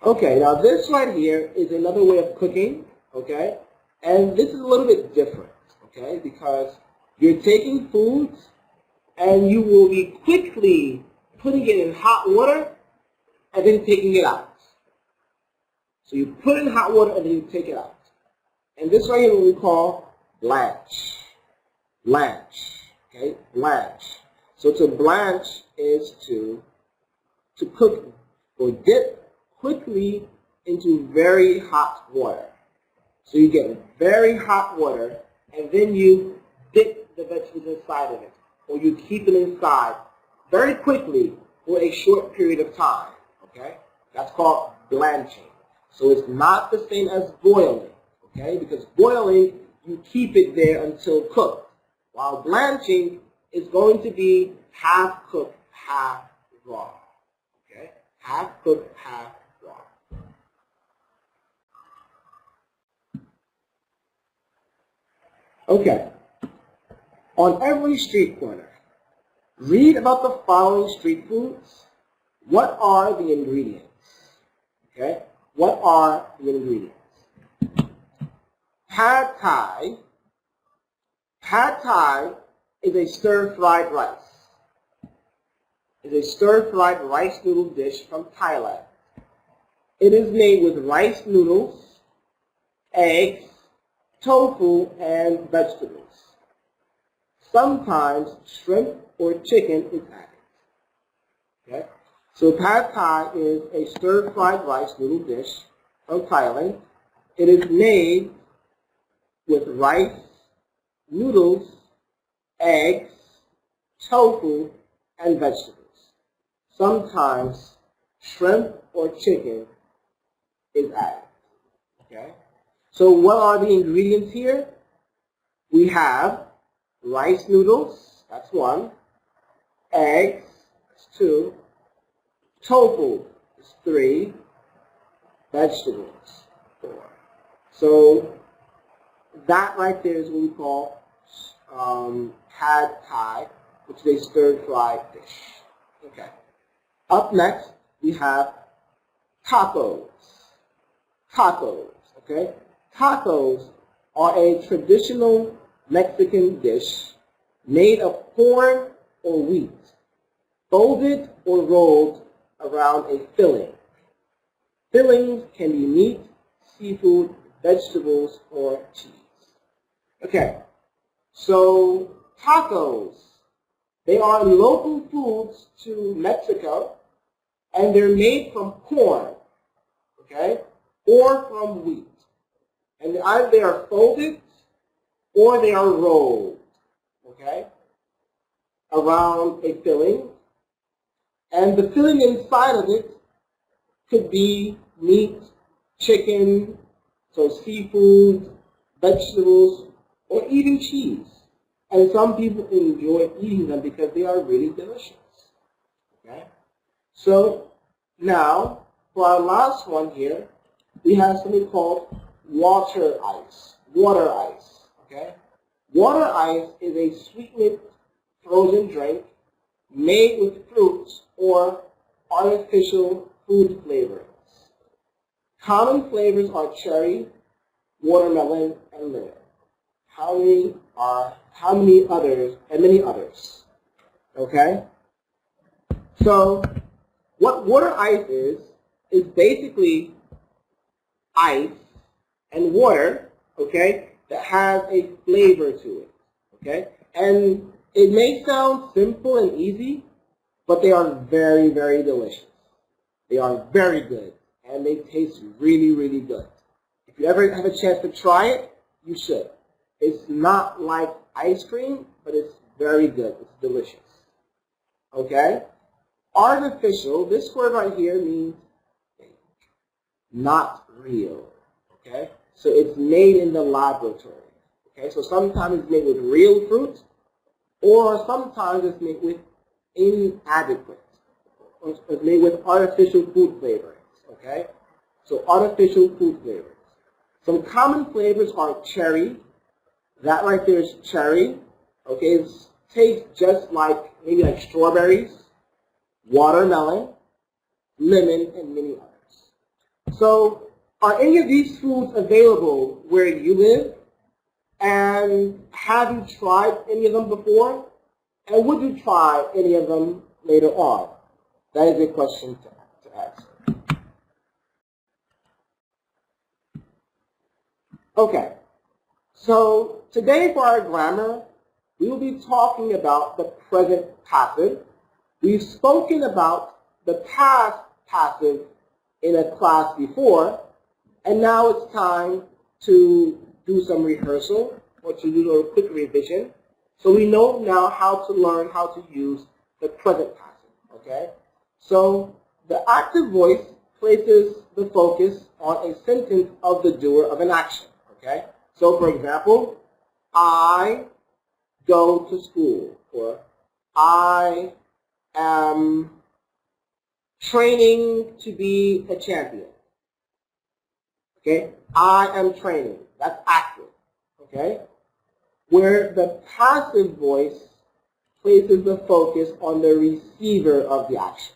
Okay, now this right here is another way of cooking, okay? And this is a little bit different, okay? Because you're taking foods and you will be quickly putting it in hot water and then taking it out. So you put it in hot water and then you take it out. And this right here is what we call blanch. Blanch, okay? Blanch. So to blanch is to cook or dip quickly into very hot water. So you get very hot water and then you dip the vegetables inside of it, or you keep it inside very quickly for a short period of time. Okay? That's called blanching. So it's not the same as boiling. Okay? Because boiling, you keep it there until cooked. While blanching is going to be half cooked, half raw. Okay? Half cooked, half raw. Okay. On every street corner, read about the following street foods. What are the ingredients? Okay? What are the ingredients? Pad Thai. Pad Thai is a stir-fried rice. It's a stir-fried rice noodle dish from Thailand. It is made with rice noodles, eggs, tofu, and vegetables. Sometimes shrimp or chicken is added. Okay? So Pad Thai is a stir-fried rice noodle dish from Thailand. It is made with rice, noodles, eggs, tofu, and vegetables. Sometimes shrimp or chicken is added. Okay? So what are the ingredients here? We have rice noodles, that's one. Eggs, that's two. Tofu is three. Vegetables, four. So that right there is what we call Pad Thai, which is a stir-fried dish. Okay. Up next, we have tacos. Tacos, okay? Tacos are a traditional Mexican dish made of corn or wheat, folded or rolled around a filling. Fillings can be meat, seafood, vegetables, or cheese. Okay, so tacos, they are local foods to Mexico, and they're made from corn, okay, or from wheat. And either they are folded or they are rolled, okay, around a filling. And the filling inside of it could be meat, chicken, so seafood, vegetables, or even cheese. And some people enjoy eating them because they are really delicious. Okay? So now, for our last one here, we have something called water ice. Water ice. Okay? Water ice is a sweetened frozen drink made with fruits or artificial food flavorings. Common flavors are cherry, watermelon, and lemon. How many others, and many others. Okay? So, what water ice is basically ice and water, okay, that has a flavor to it, okay? And it may sound simple and easy, but they are very, very delicious. They are very good, and they taste really, really good. If you ever have a chance to try it, you should. It's not like ice cream, but it's very good. It's delicious. Okay? Artificial, this word right here means fake, not real. Okay? So it's made in the laboratory. Okay? So sometimes it's made with real fruit, or sometimes it's made with inadequate. It's made with artificial food flavorings. Okay? So artificial food flavorings. Some common flavors are cherry. That right there is cherry. Okay? It tastes just like, maybe like strawberries, watermelon, lemon, and many others. So, are any of these foods available where you live? And have you tried any of them before? And would you try any of them later on? That is a question to ask. Okay, so today for our grammar, we will be talking about the present passive. We've spoken about the past passive in a class before, and now it's time to do some rehearsal or to do a quick revision. So we know now how to learn how to use the present passive, okay? So the active voice places the focus on a sentence of the doer of an action, okay? So for example, I go to school, or I am training to be a champion. Okay, I am training. That's active. Okay, where the passive voice places the focus on the receiver of the action.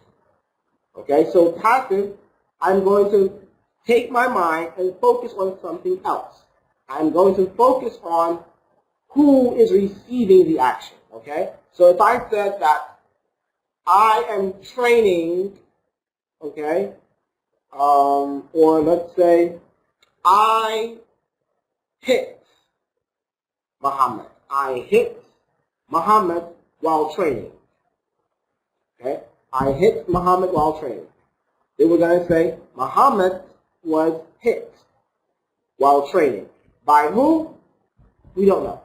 Okay, so passive, I'm going to take my mind and focus on something else. I'm going to focus on who is receiving the action. Okay, so if I said that I am training, okay, or let's say I hit Muhammad. I hit Muhammad while training. Okay? I hit Muhammad while training. Then we're going to say Muhammad was hit while training. By who? We don't know.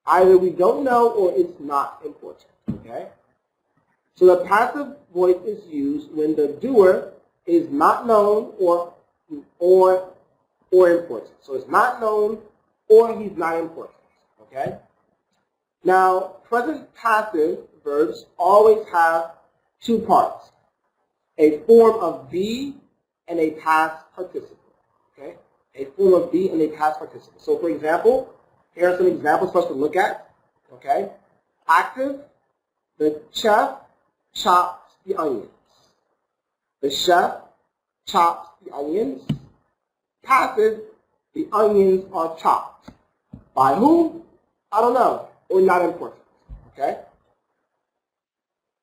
Either we don't know or it's not important. Okay? So the passive voice is used when the doer is not known or important. So it's not known or he's not important. Okay? Now, present passive verbs always have two parts, a form of be and a past participle. Okay? A form of be and a past participle. So for example, here are some examples for us to look at. Okay? Active, the chef chops the onions. The chef chops the onions. Passive, the onions are chopped. By whom? I don't know, or not important. Okay?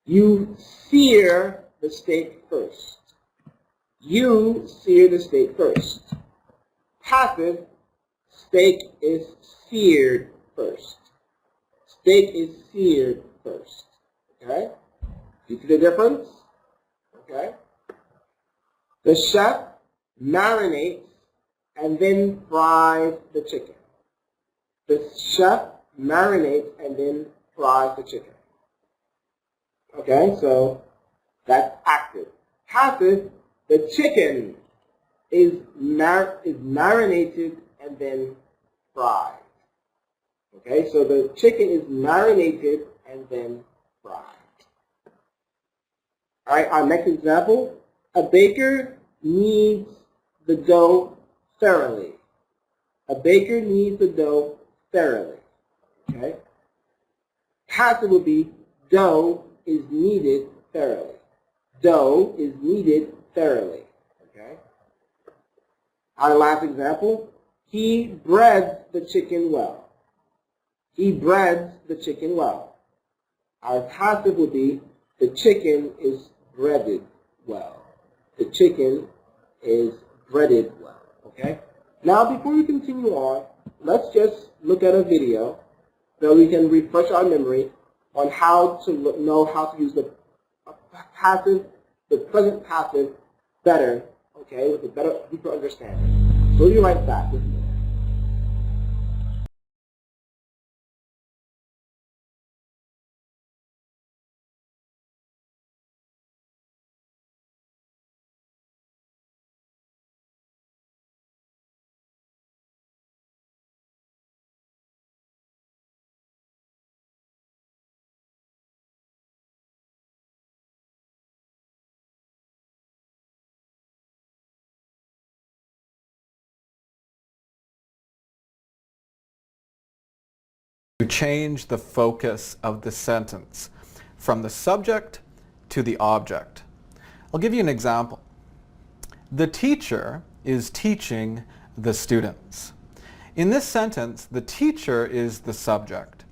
You sear the steak first. You sear the steak first. Passive, steak is seared first. Steak is seared first. Okay? You see the difference? Okay? The chef marinates and then fries the chicken. The chef marinates and then fries the chicken. Okay, so that's active. Passive, the chicken is marinated and then fried. Okay, so the chicken is marinated and then fried. All right, our next example. A baker kneads the dough thoroughly. A baker kneads the dough thoroughly. Okay? Passive would be dough is kneaded thoroughly. Dough is kneaded thoroughly. Okay? Our last example. He breads the chicken well. He breads the chicken well. Our passive would be the chicken is breaded well. The chicken is breaded well. Okay? Now, before we continue on, let's just look at a video so we can refresh our memory on how to know how to use the passive, the present passive better, okay, with a better, deeper understanding. So we'll be right back with you. To change the focus of the sentence from the subject to the object. I'll give you an example. The teacher is teaching the students. In this sentence, the teacher is the subject.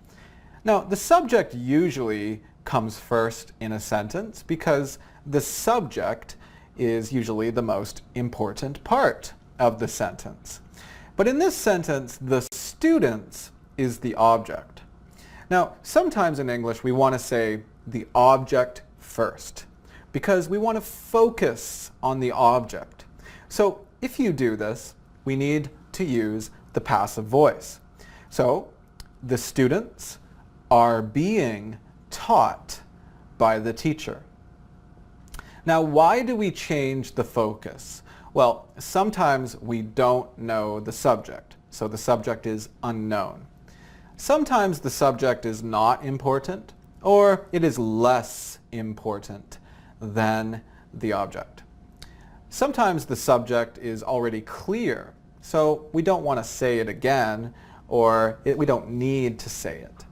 Now, the subject usually comes first in a sentence because the subject is usually the most important part of the sentence. But in this sentence, the students is the object. Now, sometimes in English we want to say the object first because we want to focus on the object. So if you do this, we need to use the passive voice. So the students are being taught by the teacher. Now, why do we change the focus? Well, sometimes we don't know the subject, so the subject is unknown. Sometimes the subject is not important, or it is less important than the object. Sometimes the subject is already clear, so we don't want to say it again, or we don't need to say it.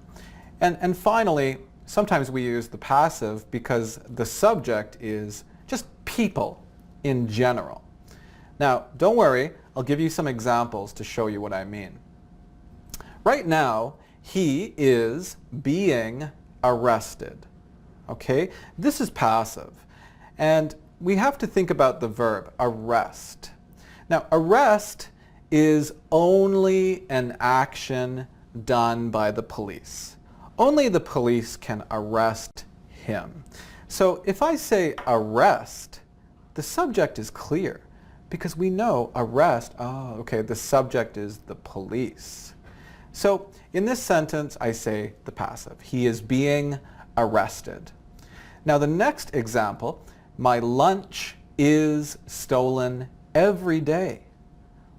And finally, sometimes we use the passive because the subject is just people in general. Now, don't worry, I'll give you some examples to show you what I mean. Right now, he is being arrested. Okay? This is passive. And we have to think about the verb arrest. Now, arrest is only an action done by the police. Only the police can arrest him. So if I say arrest, the subject is clear because we know arrest, the subject is the police. So in this sentence, I say the passive. He is being arrested. Now the next example, my lunch is stolen every day.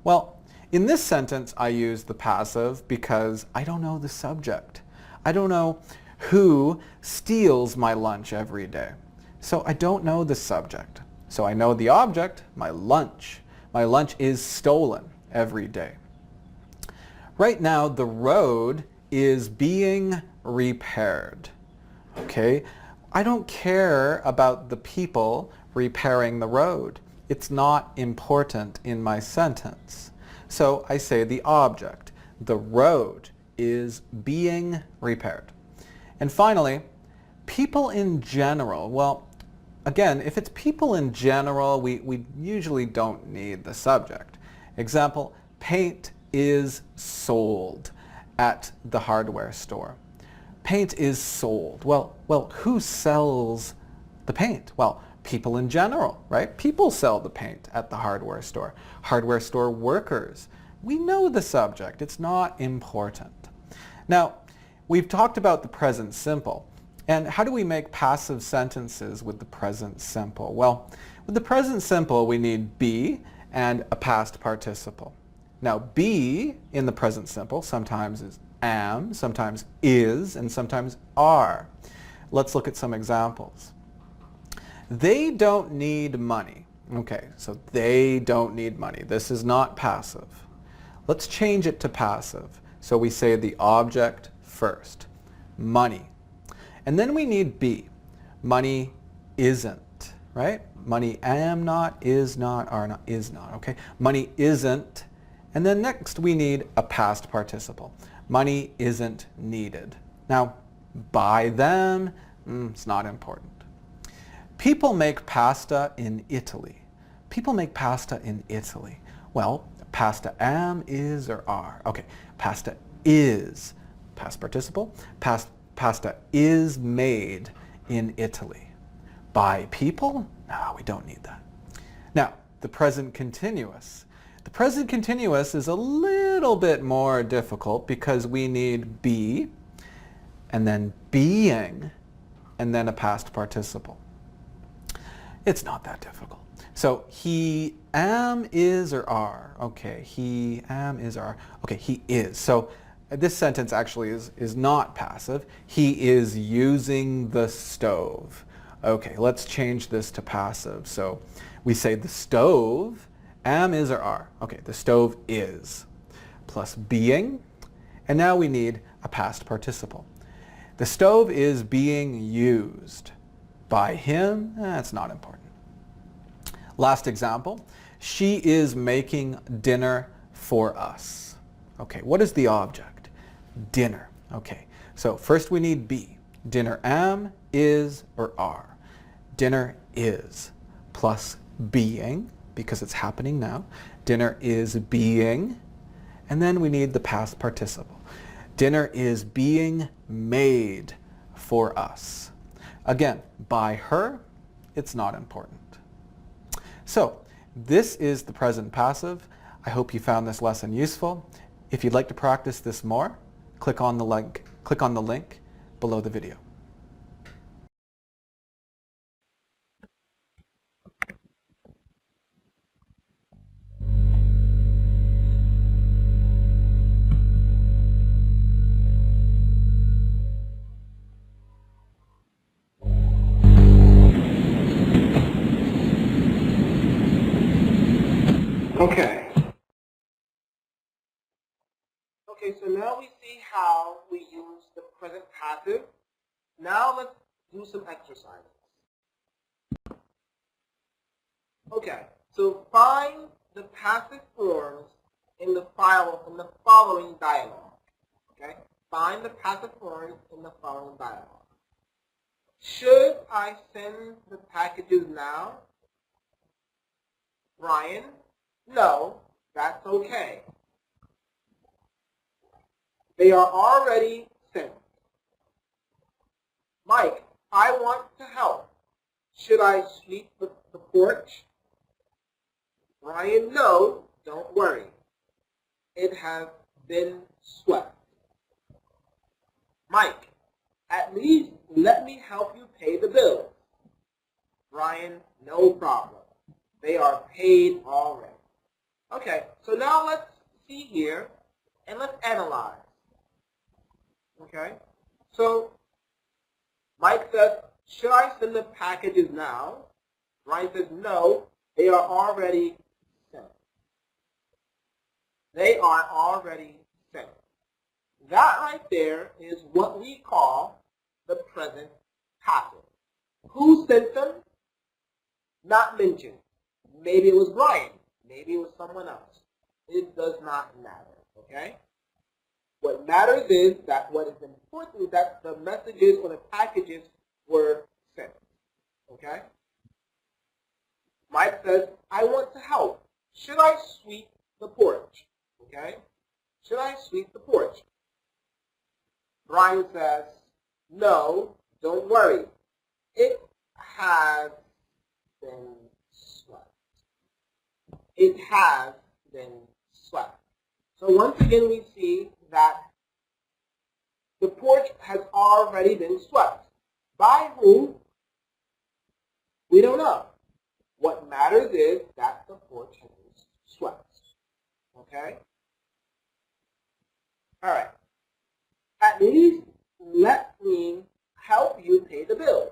Well, in this sentence, I use the passive because I don't know the subject. I don't know who steals my lunch every day. So I don't know the subject. So I know the object, my lunch. My lunch is stolen every day. Right now, the road is being repaired. Okay? I don't care about the people repairing the road. It's not important in my sentence. So I say the object. The road is being repaired. And finally, people in general. Well, again, if it's people in general, we usually don't need the subject. Example, paint is sold at the hardware store. Paint is sold. Well, who sells the paint? Well, people in general, right? People sell the paint at the hardware store. Hardware store workers. We know the subject. It's not important. Now, we've talked about the present simple. And how do we make passive sentences with the present simple? Well, with the present simple, we need be and a past participle. Now, be in the present simple sometimes is am, sometimes is, and sometimes are. Let's look at some examples. They don't need money. Okay, so they don't need money. This is not passive. Let's change it to passive. So we say the object first, money. And then we need be. Money isn't, right? Money am not, is not, are not, is not, okay? Money isn't. And then next we need a past participle. Money isn't needed. Now, buy them, it's not important. People make pasta in Italy. People make pasta in Italy. Well, pasta am, is, or are. Okay, pasta is, past participle. Pasta is made in Italy. By people? No, we don't need that. Now, the present continuous. The present continuous is a little bit more difficult because we need be, and then being, and then a past participle. It's not that difficult. So he, am, is, or are. Okay, he, am, is, or are. Okay, he is. So this sentence actually is not passive. He is using the stove. Okay, let's change this to passive. So we say the stove, am, is, or are. Okay, the stove is. Plus being. And now we need a past participle. The stove is being used. By him, that's not important. Last example, she is making dinner for us. Okay, what is the object? Dinner. Okay, so first we need be. Dinner am, is, or are. Dinner is plus being, because it's happening now. Dinner is being, and then we need the past participle. Dinner is being made for us. Again, by her, it's not important. So, this is the present passive. I hope you found this lesson useful. If you'd like to practice this more, click on the link below the video. Okay. Okay, so now we see how we use the present passive. Now let's do some exercises. Okay, so find the passive forms in the following dialogue. Okay, find the passive forms in the following dialogue. Should I send the packages now? Brian, no, that's okay. They are already sent. Mike, I want to help. Should I sweep the porch? Brian, no, don't worry. It has been swept. Mike, at least let me help you pay the bills. Brian, no problem. They are paid already. Okay, so now let's see here and let's analyze. Okay, so Mike says, should I send the packages now? Brian says, no, they are already sent. They are already sent. That right there is what we call the present passive. Who sent them? Not mentioned. Maybe it was Brian. Maybe it was someone else. It does not matter, okay? What matters is that what is important is that the messages or the packages were sent, okay? Mike says, I want to help. Should I sweep the porch? Okay? Should I sweep the porch? Brian says, no, don't worry. It has been swept. It has been swept. So once again we see that the porch has already been swept. By whom? We don't know. What matters is that the porch has been swept. Okay? All right. At least let me help you pay the bills.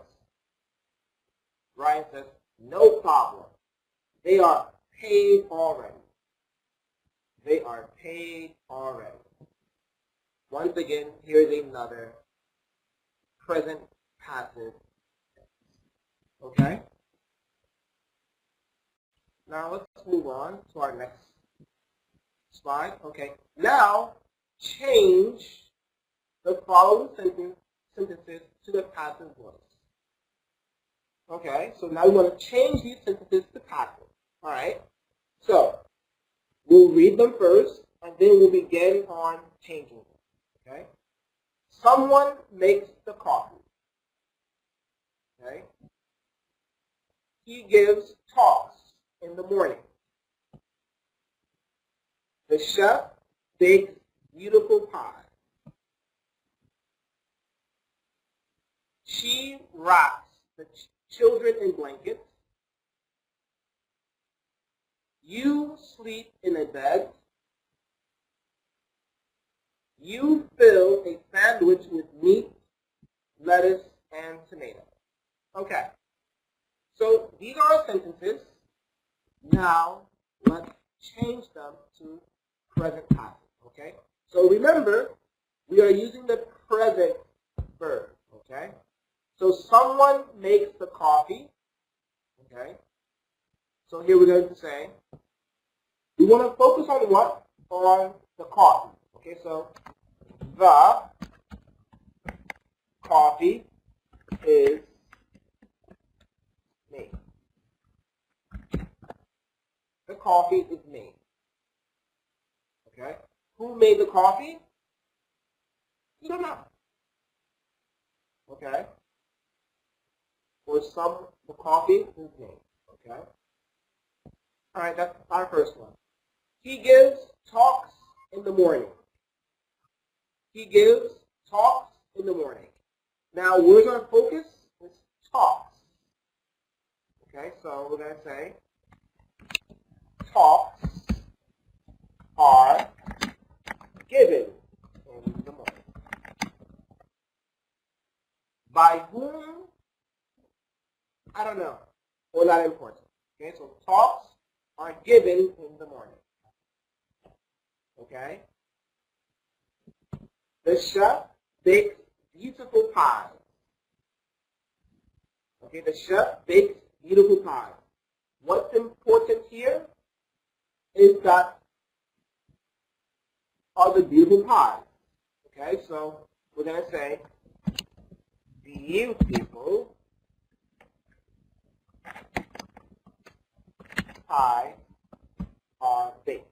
Ryan says, no problem. They are paid already. They are paid already. Once again, here's another present passive. Okay? Now let's move on to our next slide. Okay. Now change the following sentences to the passive voice. Okay, so now we want to change these sentences to passive. All right. So we'll read them first, and then we'll begin on changing them. Okay. Someone makes the coffee. Okay. He gives talks in the morning. The chef bakes beautiful pie. She wraps the children in blankets. You sleep in a bed. You fill a sandwich with meat, lettuce, and tomato. Okay. So these are our sentences. Now let's change them to present passive. Okay. So remember, we are using the present verb. Okay. So someone makes the coffee. Okay. So here we're going to say, we want to focus on what? On the coffee. Okay, so the coffee is made. The coffee is made. Okay? Who made the coffee? You don't know. Okay? Or the coffee is made. Okay? Alright, that's our first one. He gives talks in the morning. He gives talks in the morning. Now, where's our focus? It's talks. Okay, so we're going to say talks are given in the morning. By whom? I don't know. Or not important. Okay, so talks are given in the morning. Okay? The chef bakes beautiful pies. Okay, the chef bakes beautiful pies. What's important here is that are the beautiful pies. Okay, so we're going to say beautiful pies are baked.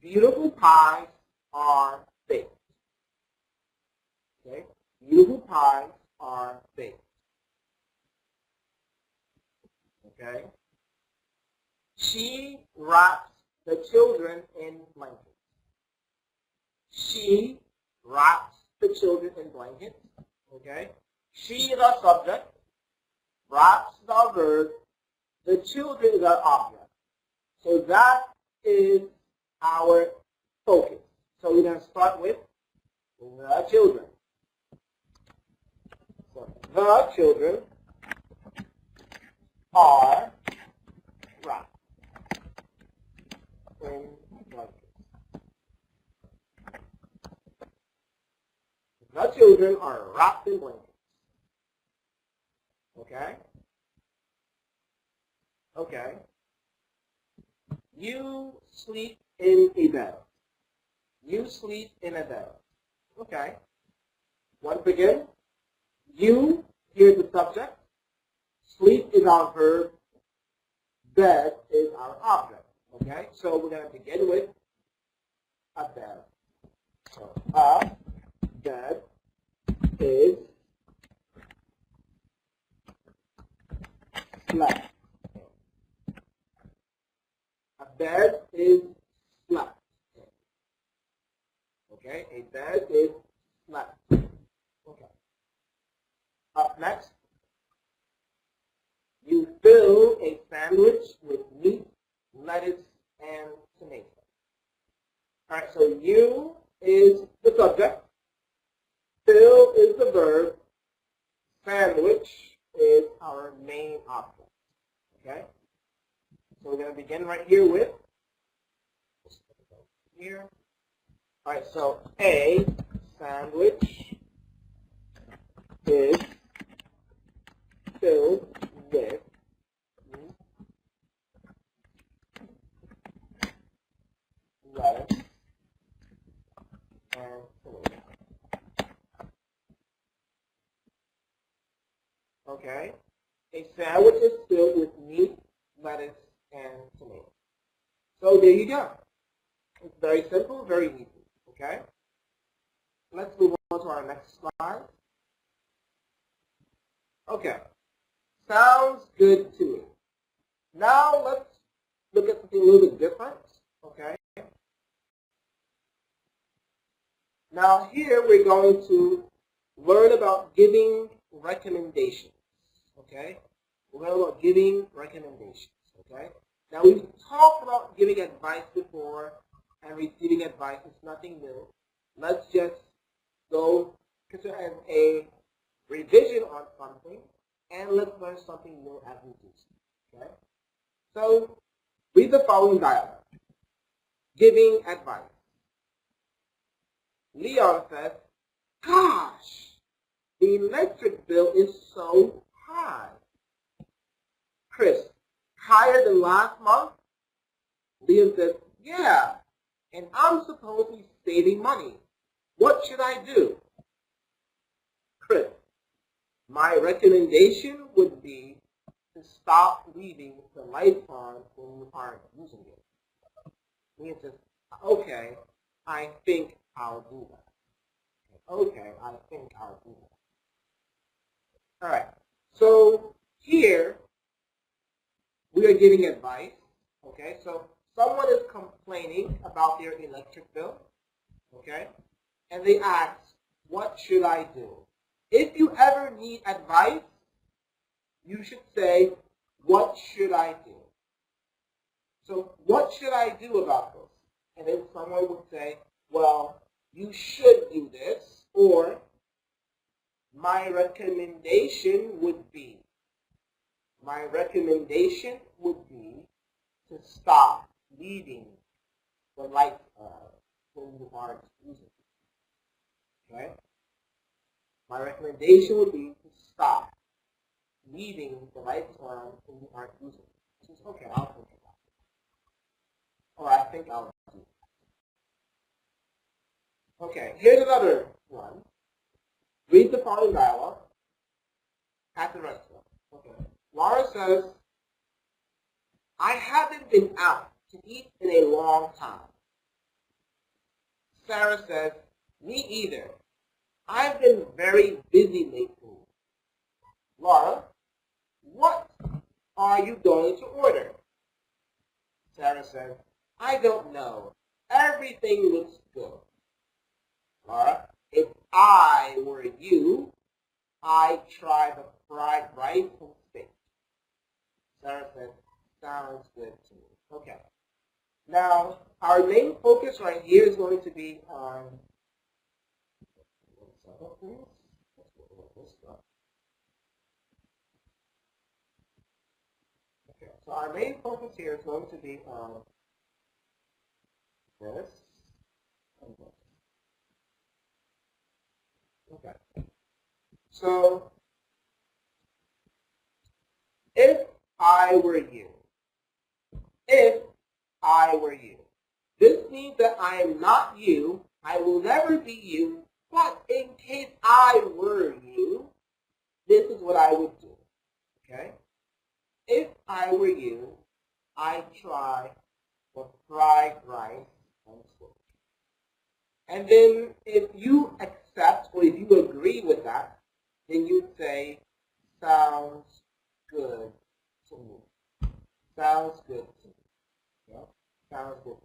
Beautiful pies are baked. Okay, beautiful pies are baked. Okay, she wraps the children in blankets. She wraps the children in blankets. Okay, she is our subject. Wraps is our verb. The children is our object. So that is our focus. So we're going to start with the children. So the children are wrapped in blankets. The children are wrapped in blankets. Okay? Okay. You sleep in a bed. You sleep in a bed. Okay. Once again, you, here's the subject. Sleep is our verb. Bed is our object. Okay? So we're going to begin with a bed. So a bed is slept. A bed is slept. Okay? A bed is slept. Okay. Up next, you fill a sandwich with meat, lettuce, and tomato. All right, so you is the subject, fill is the verb, sandwich is our main object. Okay? So we're going to begin right here with, here. All right, so a sandwich is filled with lettuce and tomato. Okay? A sandwich is filled with meat, lettuce, and tomato. So there you go. It's very simple, very easy. Okay? Let's move on to our next slide. Okay. Sounds good to me. Now let's look at something a little bit different. Okay? Now here we're going to learn about giving recommendations. Okay? We're going to learn about giving recommendations. Okay? Now we've talked about giving advice before and receiving advice. It's nothing new. Let's just go consider as a revision on something, and let's learn something new as we do so. Okay? So read the following dialogue. Giving advice. Leon says, "Gosh, the electric bill is so high. Chris, higher than last month? Liam says, yeah, and I'm supposed to be saving money. What should I do? Chris, my recommendation would be to stop leaving the lights on when you aren't using it. Liam says, okay, I think I'll do that. Okay, I think I'll do that. All right, so here we are giving advice. Okay, so someone is complaining about their electric bill. Okay, and they ask, what should I do? If you ever need advice, you should say, what should I do? So what should I do about this? And then someone would say, well, you should do this, or my recommendation would be to stop leaving the lights on when you aren't using it. Okay? My recommendation would be to stop leaving the lights on when you aren't using it. Says, okay, I'll think about it. Or I think I'll do it. Okay, here's another one. Read the following dialogue at the restaurant. Okay. Laura says, I haven't been out to eat in a long time. Sarah says, me either. I've been very busy lately. Laura, what are you going to order? Sarah says, I don't know. Everything looks good. Laura, if I were you, I'd try the fried rice and steak. Sarah says, sounds good to me. Okay. Now, our main focus right here is going to be on okay, so our main focus here is going to be on this and this. Okay. So, if I were you, if I were you. This means that I am not you, I will never be you, but in case I were you, this is what I would do. Okay? If I were you, I'd try the fried rice and steak. And then if you accept or if you agree with that, then you'd say, sounds good to me. Sounds good to me. Yeah? Sounds good.